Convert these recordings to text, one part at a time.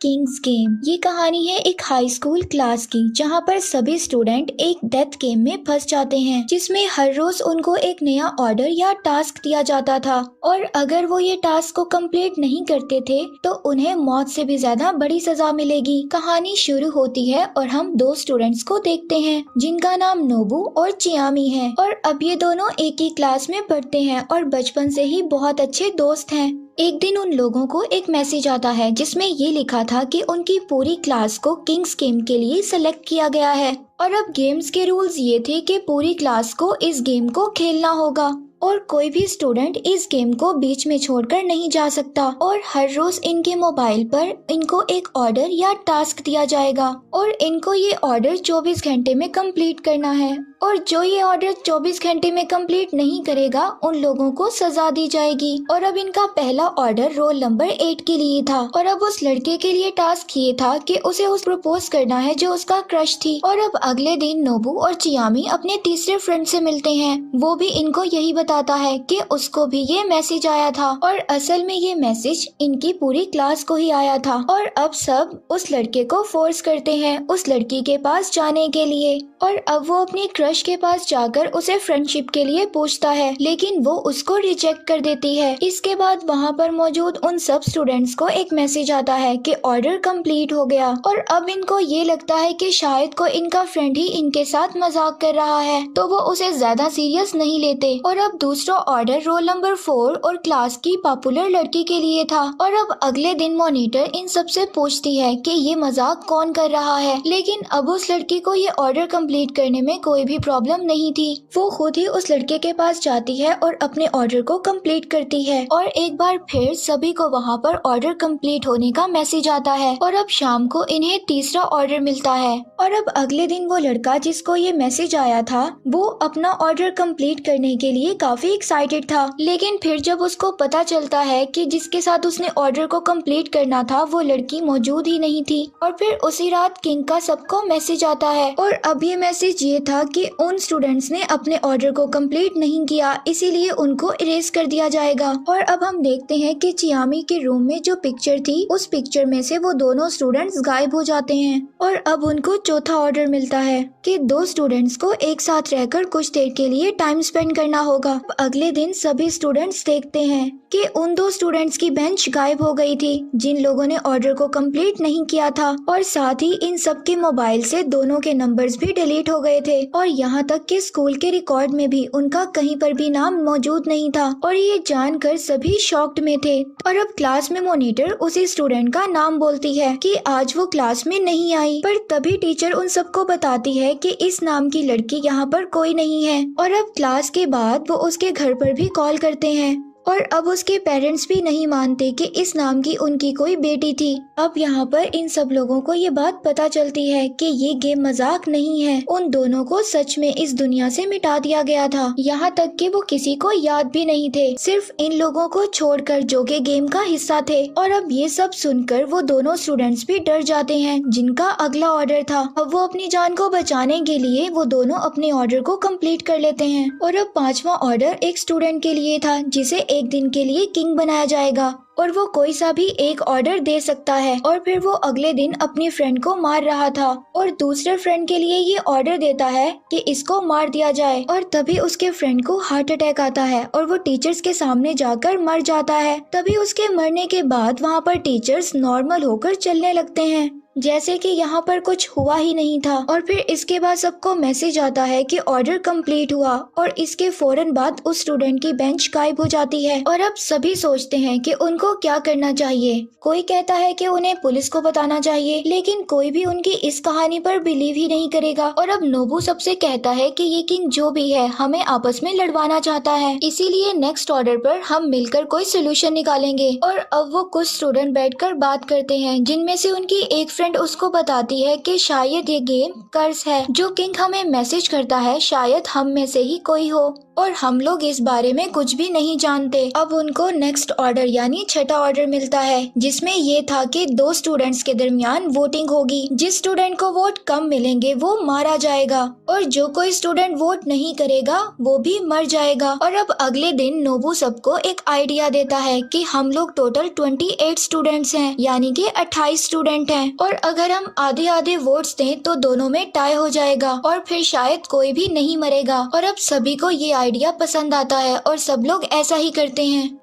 Kings game. ये कहानी है एक हाई स्कूल क्लास की, जहाँ पर सभी स्टूडेंट एक डेथ गेम में फंस जाते हैं, जिसमें हर रोज उनको एक नया ऑर्डर या टास्क दिया जाता था और अगर वो ये टास्क को कंप्लीट नहीं करते थे तो उन्हें मौत से भी ज्यादा बड़ी सजा मिलेगी। कहानी शुरू होती है और हम दो स्टूडेंट्स को देखते हैं जिनका नाम नोबू और चियामी है और अब ये दोनों एक ही क्लास में पढ़ते हैं और बचपन से ही बहुत अच्छे दोस्त हैं। एक दिन उन लोगों को एक मैसेज आता है जिसमें ये लिखा था कि उनकी पूरी क्लास को किंग्स गेम के लिए सेलेक्ट किया गया है और अब गेम्स के रूल्स ये थे कि पूरी क्लास को इस गेम को खेलना होगा और कोई भी स्टूडेंट इस गेम को बीच में छोड़कर नहीं जा सकता और हर रोज इनके मोबाइल पर इनको एक ऑर्डर या टास्क दिया जाएगा और इनको ये ऑर्डर 24 घंटे में कंप्लीट करना है और जो ये ऑर्डर 24 घंटे में कंप्लीट नहीं करेगा उन लोगों को सजा दी जाएगी। और अब इनका पहला ऑर्डर रोल नंबर 8 के लिए था और अब उस लड़के के लिए टास्क ये था कि उसे उस प्रपोज करना है जो उसका क्रश थी। और अब अगले दिन नोबू और चियामी अपने तीसरे फ्रेंड से मिलते हैं, वो भी इनको यही बताता है कि उसको भी ये मैसेज आया था और असल में ये मैसेज इनकी पूरी क्लास को ही आया था। और अब सब उस लड़के को फोर्स करते हैं उस लड़की के पास जाने के लिए और अब वो अपनी क्रश के पास जाकर उसे फ्रेंडशिप के लिए पूछता है, लेकिन वो उसको रिजेक्ट कर देती है। इसके बाद वहाँ पर मौजूद उन सब स्टूडेंट्स को एक मैसेज आता है कि ऑर्डर कंप्लीट हो गया और अब इनको ये लगता है कि शायद को इनका फ्रेंड ही इनके साथ मजाक कर रहा है, तो वो उसे ज्यादा सीरियस नहीं लेते। और अब दूसरा ऑर्डर रोल नंबर 4 और क्लास की पॉपुलर लड़की के लिए था और अब अगले दिन मॉनिटर इन सबसे पूछती है कि ये मजाक कौन कर रहा है, लेकिन अब उस लड़की को ये ऑर्डर कंप्लीट करने में कोई भी प्रॉब्लम नहीं थी। वो खुद ही उस लड़के के पास जाती है और अपने ऑर्डर को कंप्लीट करती है और एक बार फिर सभी को वहाँ पर ऑर्डर कंप्लीट होने का मैसेज आता है और अब शाम को इन्हें तीसरा ऑर्डर मिलता है। और अब अगले दिन वो लड़का जिसको ये मैसेज आया था वो अपना ऑर्डर कंप्लीट करने के लिए काफी एक्साइटेड था, लेकिन फिर जब उसको पता चलता है कि जिसके साथ उसने ऑर्डर को कंप्लीट करना था वो लड़की मौजूद ही नहीं थी। और फिर उसी रात किंग का सबको मैसेज आता है और अब ये मैसेज ये था कि उन स्टूडेंट्स ने अपने ऑर्डर को कंप्लीट नहीं किया, इसीलिए उनको इरेज कर दिया जाएगा। और अब हम देखते हैं कि चियामी के रूम में जो पिक्चर थी उस पिक्चर में से वो दोनों स्टूडेंट्स गायब हो जाते हैं और अब उनको चौथा ऑर्डर मिलता है कि दो स्टूडेंट्स को एक साथ रहकर कुछ देर के लिए टाइम स्पेंड करना होगा। अगले दिन सभी स्टूडेंट्स देखते हैं कि उन दो स्टूडेंट्स की बेंच गायब हो गई थी जिन लोगों ने ऑर्डर को कंप्लीट नहीं किया था और साथ ही इन सब के मोबाइल से दोनों के नंबर्स भी डिलीट हो गए थे और यहाँ तक कि स्कूल के रिकॉर्ड में भी उनका कहीं पर भी नाम मौजूद नहीं था और ये जानकर सभी शॉक्ड में थे। और अब क्लास में मॉनिटर उसी स्टूडेंट का नाम बोलती है कि आज वो क्लास में नहीं आई, पर तभी टीचर उन सबको बताती है कि इस नाम की लड़की यहाँ पर कोई नहीं है। और अब क्लास के बाद वो उसके घर पर भी कॉल करते हैं और अब उसके पेरेंट्स भी नहीं मानते कि इस नाम की उनकी कोई बेटी थी। अब यहाँ पर इन सब लोगों को ये बात पता चलती है कि ये गेम मजाक नहीं है, उन दोनों को सच में इस दुनिया से मिटा दिया गया था, यहाँ तक कि वो किसी को याद भी नहीं थे, सिर्फ इन लोगों को छोड़कर जो कि गेम का हिस्सा थे। और अब ये सब सुनकर वो दोनों स्टूडेंट्स भी डर जाते हैं जिनका अगला ऑर्डर था। अब वो अपनी जान को बचाने के लिए वो दोनों अपने ऑर्डर को कंप्लीट कर लेते हैं और अब पांचवा ऑर्डर एक स्टूडेंट के लिए था जिसे एक दिन के लिए किंग बनाया जाएगा और वो कोई सा भी एक ऑर्डर दे सकता है। और फिर वो अगले दिन अपनी फ्रेंड को मार रहा था और दूसरे फ्रेंड के लिए ये ऑर्डर देता है कि इसको मार दिया जाए और तभी उसके फ्रेंड को हार्ट अटैक आता है और वो टीचर्स के सामने जाकर मर जाता है। तभी उसके मरने के बाद वहाँ पर टीचर्स नॉर्मल होकर चलने लगते हैं जैसे कि यहाँ पर कुछ हुआ ही नहीं था। और फिर इसके बाद सबको मैसेज आता है कि ऑर्डर कंप्लीट हुआ और इसके फौरन बाद उस स्टूडेंट की बेंच गायब हो जाती है। और अब सभी सोचते हैं कि उनको क्या करना चाहिए। कोई कहता है कि उन्हें पुलिस को बताना चाहिए, लेकिन कोई भी उनकी इस कहानी पर बिलीव ही नहीं करेगा। और अब नोबू सबसे कहता है कि ये किंग जो भी है हमें आपस में लड़वाना चाहता है, इसीलिए नेक्स्ट ऑर्डर पर हम मिलकर कोई सोल्यूशन निकालेंगे। और अब वो कुछ स्टूडेंट बैठकर बात करते हैं जिनमें से उनकी एक फ्रेंड उसको बताती है कि शायद ये गेम कर्स है, जो किंग हमें मैसेज करता है शायद हम में से ही कोई हो। और हम लोग इस बारे में कुछ भी नहीं जानते। अब उनको नेक्स्ट ऑर्डर यानी छठा ऑर्डर मिलता है, जिसमें ये था कि 2 स्टूडेंट्स के दरमियान वोटिंग होगी। जिस स्टूडेंट को वोट कम मिलेंगे वो मारा जाएगा और जो कोई स्टूडेंट वोट नहीं करेगा वो भी मर जाएगा। और अब अगले दिन नोबू सबको एक आइडिया देता है कि हम लोग टोटल 28 स्टूडेंट्स हैं, यानी कि 28 स्टूडेंट हैं, और अगर हम आधे आधे वोट्स दें तो दोनों में टाई हो जाएगा और फिर शायद कोई भी नहीं मरेगा। और अब सभी को ये आइडिया पसंद आता है और सब लोग ऐसा ही करते हैं।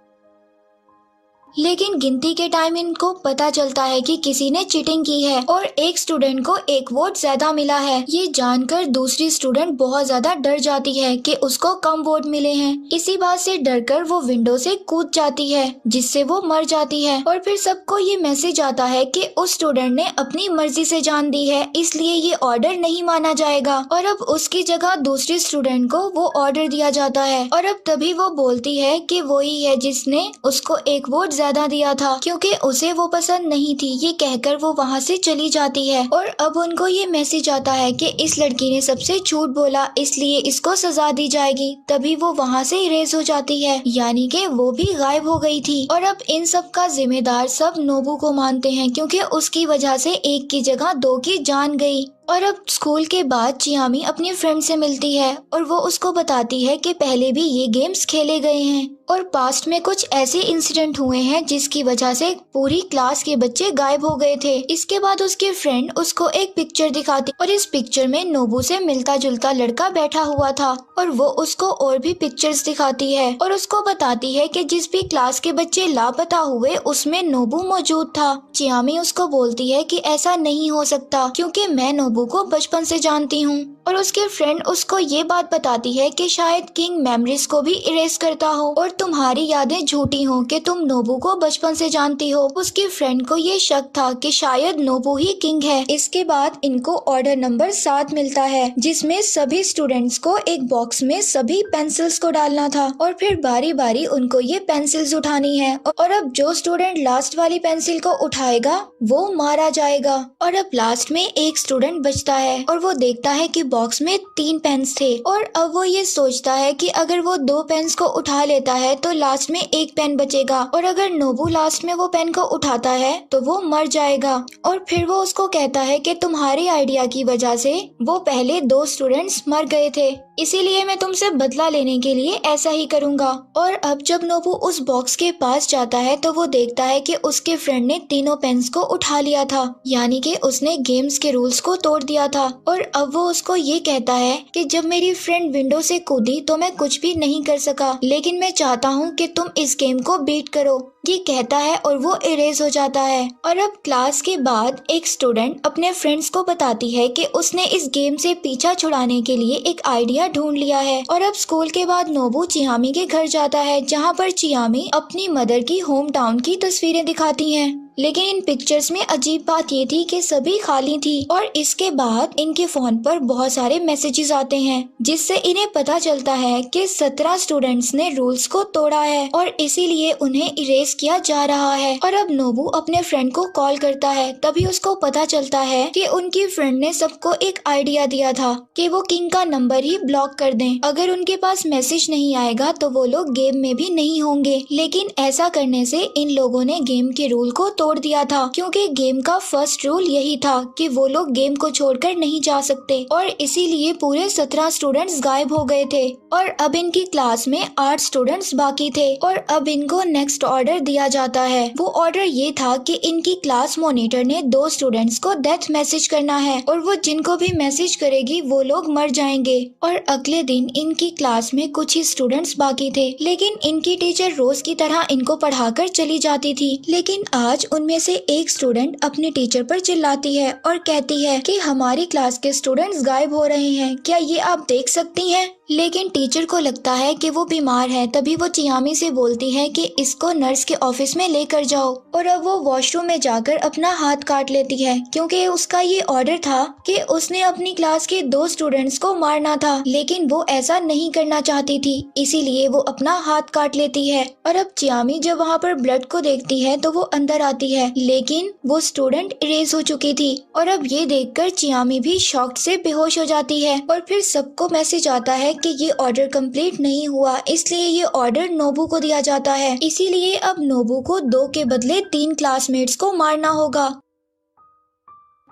लेकिन गिनती के टाइम इनको पता चलता है कि किसी ने चीटिंग की है और एक स्टूडेंट को एक वोट ज्यादा मिला है। ये जानकर दूसरी स्टूडेंट बहुत ज्यादा डर जाती है कि उसको कम वोट मिले हैं। इसी बात से डरकर वो विंडो से कूद जाती है, जिससे वो मर जाती है। और फिर सबको ये मैसेज आता है कि उस स्टूडेंट ने अपनी मर्जी से जान दी है, इसलिए ये ऑर्डर नहीं माना जाएगा। और अब उसकी जगह दूसरी स्टूडेंट को वो ऑर्डर दिया जाता है और अब तभी वो बोलती है कि वो ही है जिसने उसको एक वोट ज्यादा दिया था, क्योंकि उसे वो पसंद नहीं थी। ये कहकर वो वहाँ से चली जाती है और अब उनको ये मैसेज आता है कि इस लड़की ने सबसे झूठ बोला, इसलिए इसको सजा दी जाएगी। तभी वो वहाँ से इरेज हो जाती है, यानी कि वो भी गायब हो गई थी। और अब इन सब का जिम्मेदार सब नोबू को मानते हैं, क्योंकि उसकी वजह से एक की जगह 2 की जान गई। और अब स्कूल के बाद चियामी अपनी फ्रेंड से मिलती है और वो उसको बताती है कि पहले भी ये गेम्स खेले गए हैं और पास्ट में कुछ ऐसे इंसिडेंट हुए हैं जिसकी वजह से पूरी क्लास के बच्चे गायब हो गए थे। इसके बाद उसके फ्रेंड उसको एक पिक्चर दिखाती और इस पिक्चर में नोबू से मिलता जुलता लड़का बैठा हुआ था और वो उसको और भी पिक्चर्स दिखाती है और उसको बताती है कि जिस भी क्लास के बच्चे लापता हुए उसमें नोबू मौजूद था। चियामी उसको बोलती है कि ऐसा नहीं हो सकता, क्योंकि मैं नोबू को बचपन से जानती हूँ। और उसके फ्रेंड उसको ये बात बताती है कि शायद किंग मेमोरीज को भी इरेज करता हो और तुम्हारी यादें झूठी हो कि तुम नोबू को बचपन से जानती हो। उसके फ्रेंड को ये शक था कि शायद नोबू ही किंग है। इसके बाद इनको ऑर्डर नंबर 7 मिलता है, जिसमें सभी स्टूडेंट्स को एक बॉक्स में सभी पेंसिल्स को डालना था और फिर बारी बारी उनको ये पेंसिल्स उठानी है। और अब जो स्टूडेंट लास्ट वाली पेंसिल को उठाएगा वो मारा जाएगा। और अब लास्ट में एक स्टूडेंट बचता है और वो देखता है कि बॉक्स में 3 पेन्स थे और अब वो ये सोचता है कि अगर वो 2 पेन्स को उठा लेता है तो लास्ट में 1 पेन बचेगा और अगर नोबू लास्ट में वो पेन को उठाता है तो वो मर जाएगा। और फिर वो उसको कहता है कि तुम्हारी आइडिया की वजह से वो पहले 2 स्टूडेंट्स मर गए थे, इसीलिए मैं तुमसे बदला लेने के लिए ऐसा ही करूंगा। और अब जब नोबू उस बॉक्स के पास जाता है तो वो देखता है कि उसके फ्रेंड ने तीनों पेन्स को उठा लिया था, यानी कि उसने गेम्स के रूल्स को तोड़ दिया था। और अब वो उसको ये कहता है कि जब मेरी फ्रेंड विंडो से कूदी तो मैं कुछ भी नहीं कर सका, लेकिन मैं चाहता हूँ कि तुम इस गेम को बीट करो। ये कहता है और वो इरेज हो जाता है। और अब क्लास के बाद एक स्टूडेंट अपने फ्रेंड्स को बताती है कि उसने इस गेम से पीछा छुड़ाने के लिए एक आइडिया ढूंढ लिया है। और अब स्कूल के बाद नोबू चियामी के घर जाता है, जहाँ पर चियामी अपनी मदर की होम टाउन की तस्वीरें दिखाती हैं। लेकिन इन पिक्चर्स में अजीब बात ये थी कि सभी खाली थी और इसके बाद इनके फोन पर बहुत सारे मैसेजेस आते हैं, जिससे इन्हें पता चलता है कि 17 स्टूडेंट्स ने रूल्स को तोड़ा है और इसीलिए उन्हें इरेज किया जा रहा है। और अब नोबू अपने फ्रेंड को कॉल करता है, तभी उसको पता चलता है कि उनकी फ्रेंड ने सबको एक आइडिया दिया था कि वो किंग का नंबर ही ब्लॉक कर दें। अगर उनके पास मैसेज नहीं आएगा तो वो लोग गेम में भी नहीं होंगे। लेकिन ऐसा करने से इन लोगों ने गेम के रूल को तोड़ दिया था, क्योंकि गेम का फर्स्ट रूल यही था कि वो लोग गेम को छोड़कर नहीं जा सकते और इसीलिए पूरे 17 स्टूडेंट्स गायब हो गए थे। और अब इनकी क्लास में 8 स्टूडेंट्स बाकी थे और अब इनको नेक्स्ट ऑर्डर दिया जाता है। वो ऑर्डर ये था कि इनकी क्लास मॉनिटर ने 2 स्टूडेंट्स को डेथ मैसेज करना है और वो जिनको भी मैसेज करेगी वो लोग मर जाएंगे। और अगले दिन इनकी क्लास में कुछ ही स्टूडेंट्स बाकी थे, लेकिन इनकी टीचर रोज की तरह इनको पढ़ाकर चली जाती थी। लेकिन आज उनमें से एक स्टूडेंट अपनी टीचर पर चिल्लाती है और कहती है कि हमारी क्लास के स्टूडेंट्स गायब हो रहे हैं, क्या ये आप देख सकती हैं? लेकिन टीचर को लगता है कि वो बीमार है, तभी वो चियामी से बोलती है कि इसको नर्स के ऑफिस में लेकर जाओ। और अब वो वॉशरूम में जाकर अपना हाथ काट लेती है, क्योंकि उसका ये ऑर्डर था कि उसने अपनी क्लास के 2 स्टूडेंट्स को मारना था, लेकिन वो ऐसा नहीं करना चाहती थी, इसीलिए वो अपना हाथ काट लेती है। और अब चियामी जब वहाँ पर ब्लड को देखती है तो वो अंदर आती है, लेकिन वो स्टूडेंट इरेज हो चुकी थी। और अब ये देखकर चियामी भी शॉक से बेहोश हो जाती है और फिर सबको मैसेज आता है कि ये ऑर्डर कंप्लीट नहीं हुआ, इसलिए ये ऑर्डर नोबू को दिया जाता है। इसीलिए अब नोबू को 2 के बदले 3 क्लासमेट्स को मारना होगा।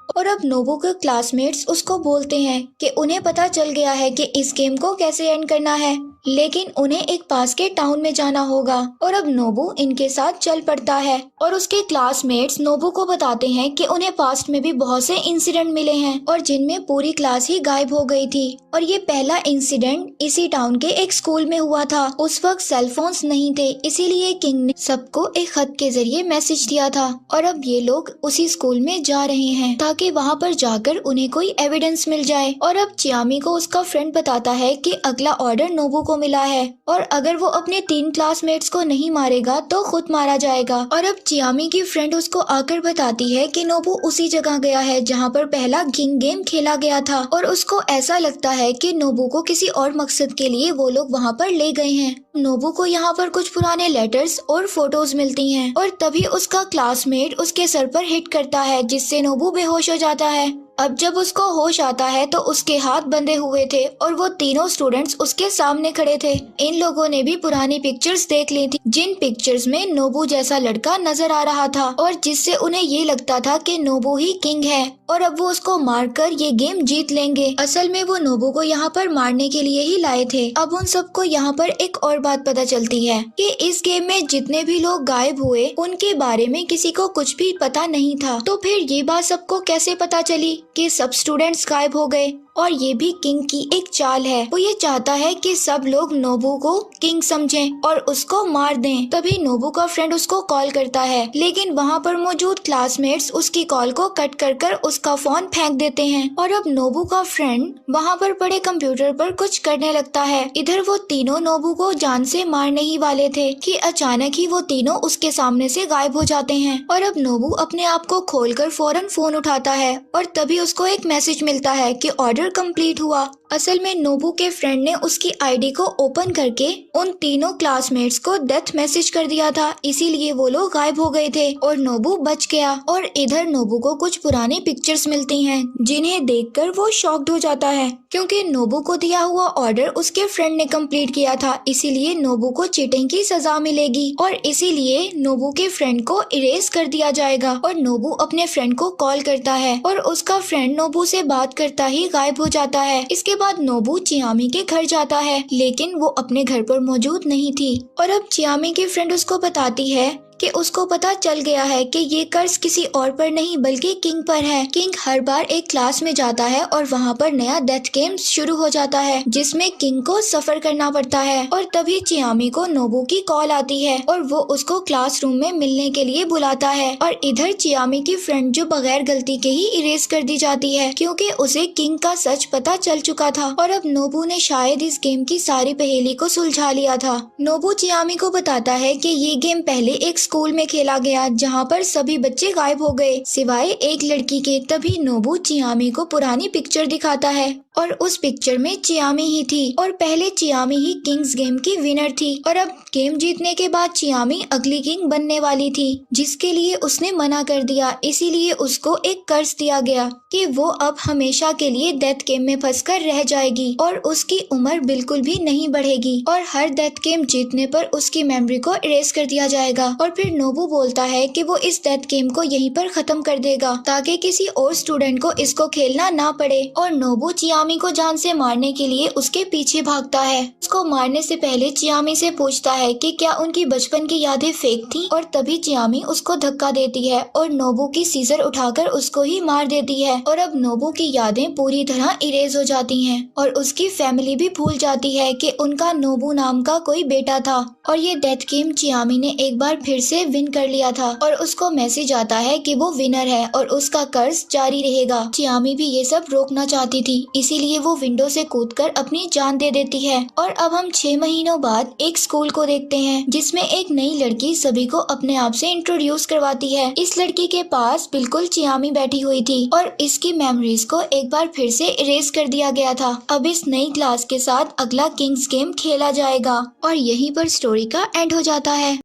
और अब नोबू के क्लासमेट्स उसको बोलते हैं कि उन्हें पता चल गया है कि इस गेम को कैसे एंड करना है, लेकिन उन्हें एक पास के टाउन में जाना होगा। और अब नोबू इनके साथ चल पड़ता है और उसके क्लासमेट्स नोबू को बताते हैं कि उन्हें पास्ट में भी बहुत से इंसिडेंट मिले हैं और जिनमें पूरी क्लास ही गायब हो गई थी। और ये पहला इंसिडेंट इसी टाउन के एक स्कूल में हुआ था। उस वक्त सेलफोन्स नहीं थे, इसीलिए किंग ने सबको एक खत के जरिए मैसेज दिया था। और अब ये लोग उसी स्कूल में जा रहे हैं ताकि वहाँ पर जाकर उन्हें कोई एविडेंस मिल जाए। और अब चियामी को उसका फ्रेंड बताता है कि अगला ऑर्डर नोबू को मिला है और अगर वो अपने 3 क्लासमेट्स को नहीं मारेगा तो खुद मारा जाएगा। और अब चियामी की फ्रेंड उसको आकर बताती है कि नोबू उसी जगह गया है जहाँ पर पहला किंग गेम खेला गया था और उसको ऐसा लगता है कि नोबू को किसी और मकसद के लिए वो लोग वहाँ पर ले गए हैं। नोबू को यहाँ पर कुछ पुराने लेटर्स और फोटोज मिलती हैं और तभी उसका क्लासमेट उसके सर पर हिट करता है जिससे नोबू बेहोश हो जाता है। अब जब उसको होश आता है तो उसके हाथ बंधे हुए थे और वो तीनों स्टूडेंट्स उसके सामने खड़े थे। इन लोगों ने भी पुरानी पिक्चर्स देख ली थी जिन पिक्चर्स में नोबू जैसा लड़का नजर आ रहा था और जिससे उन्हें ये लगता था कि नोबू ही किंग है और अब वो उसको मारकर ये गेम जीत लेंगे। असल में वो नोबू को यहाँ पर मारने के लिए ही लाए थे। अब उन सबको यहाँ पर एक और बात पता चलती है कि इस गेम में जितने भी लोग गायब हुए उनके बारे में किसी को कुछ भी पता नहीं था। तो फिर ये बात सबको कैसे पता चली कि सब स्टूडेंट्स गायब हो गए? और ये भी किंग की एक चाल है। वो ये चाहता है कि सब लोग नोबू को किंग समझें और उसको मार दें। तभी नोबू का फ्रेंड उसको कॉल करता है, लेकिन वहाँ पर मौजूद क्लासमेट्स उसकी कॉल को कट कर उसका फोन फेंक देते हैं। और अब नोबू का फ्रेंड वहाँ पर पड़े कंप्यूटर पर कुछ करने लगता है। इधर वो तीनों नोबू को जान से मारने ही वाले थे कि अचानक ही वो तीनों उसके सामने से गायब हो जाते हैं। और अब नोबू अपने आप को खोलकर फौरन फोन उठाता है और तभी उसको एक मैसेज मिलता है कि ऑर्डर कंप्लीट हुआ। असल में नोबू के फ्रेंड ने उसकी आईडी को ओपन करके उन तीनों क्लासमेट्स को डेथ मैसेज कर दिया था, इसीलिए वो लोग गायब हो गए थे और नोबू बच गया। और इधर नोबू को कुछ पुरानी पिक्चर्स मिलती हैं जिन्हें देखकर वो शॉक्ड हो जाता है क्योंकि नोबू को दिया हुआ ऑर्डर उसके फ्रेंड ने कंप्लीट किया था, इसीलिए नोबू को चीटिंग की सजा मिलेगी और इसीलिए नोबू के फ्रेंड को इरेज कर दिया जाएगा। और नोबू अपने फ्रेंड को कॉल करता है और उसका फ्रेंड नोबू से बात करता ही गायब हो जाता है। इसके बाद नोबू चियामी के घर जाता है, लेकिन वो अपने घर पर मौजूद नहीं थी। और अब चियामी की फ्रेंड उसको बताती है कि उसको पता चल गया है कि ये कर्ज किसी और पर नहीं बल्कि किंग पर है। किंग हर बार एक क्लास में जाता है और वहाँ पर नया डेथ गेम शुरू हो जाता है जिसमें किंग को सफर करना पड़ता है। और तभी चियामी को नोबू की कॉल आती है और वो उसको क्लासरूम में मिलने के लिए बुलाता है। और इधर चियामी की फ्रेंड जो बगैर गलती के ही इरेज कर दी जाती है क्योंकि उसे किंग का सच पता चल चुका था और अब नोबू ने शायद इस गेम की सारी पहेली को सुलझा लिया था। नोबू चियामी को बताता है कि ये गेम पहले एक स्कूल में खेला गया जहाँ पर सभी बच्चे गायब हो गए सिवाय एक लड़की के। तभी नोबू चियामी को पुरानी पिक्चर दिखाता है और उस पिक्चर में चियामी ही थी और पहले चियामी ही किंग्स गेम की विनर थी। और अब गेम जीतने के बाद चियामी अगली किंग बनने वाली थी जिसके लिए उसने मना कर दिया, इसीलिए उसको एक कर्ज दिया गया कि वो अब हमेशा के लिए डेथ गेम में फंसकर रह जाएगी और उसकी उम्र बिल्कुल भी नहीं बढ़ेगी और हर डेथ गेम जीतने पर उसकी मेमोरी को इरेज कर दिया जाएगा। और फिर नोबू बोलता है कि वो इस डेथ गेम को यहीं पर खत्म कर देगा ताकि किसी और स्टूडेंट को इसको खेलना ना पड़े। और नोबू चियामी को जान से मारने के लिए उसके पीछे भागता है। उसको मारने से पहले चियामी से पूछता है कि क्या उनकी बचपन की यादें फेक थी और तभी चियामी उसको धक्का देती है और नोबू की सीजर उठाकर उसको ही मार देती है। और अब नोबू की यादें पूरी तरह इरेज हो जाती हैं और उसकी फैमिली भी भूल जाती है कि उनका नोबू नाम का कोई बेटा था। और ये डेथ गेम चियामी ने एक बार फिर से विन कर लिया था और उसको मैसेज आता है कि वो विनर है और उसका कर्ज जारी रहेगा। चियामी भी ये सब रोकना चाहती थी, इसीलिए वो विंडो से कूदकर अपनी जान दे देती है। और अब हम 6 महीनों बाद एक स्कूल को देखते हैं जिसमें एक नई लड़की सभी को अपने आप से इंट्रोड्यूस करवाती है। इस लड़की के पास बिल्कुल चियामी बैठी हुई थी और इसकी मेमोरीज को एक बार फिर से इरेज कर दिया गया था। अब इस नई क्लास के साथ अगला किंग्स गेम खेला जाएगा और यहीं पर स्टोरी का एंड हो जाता है।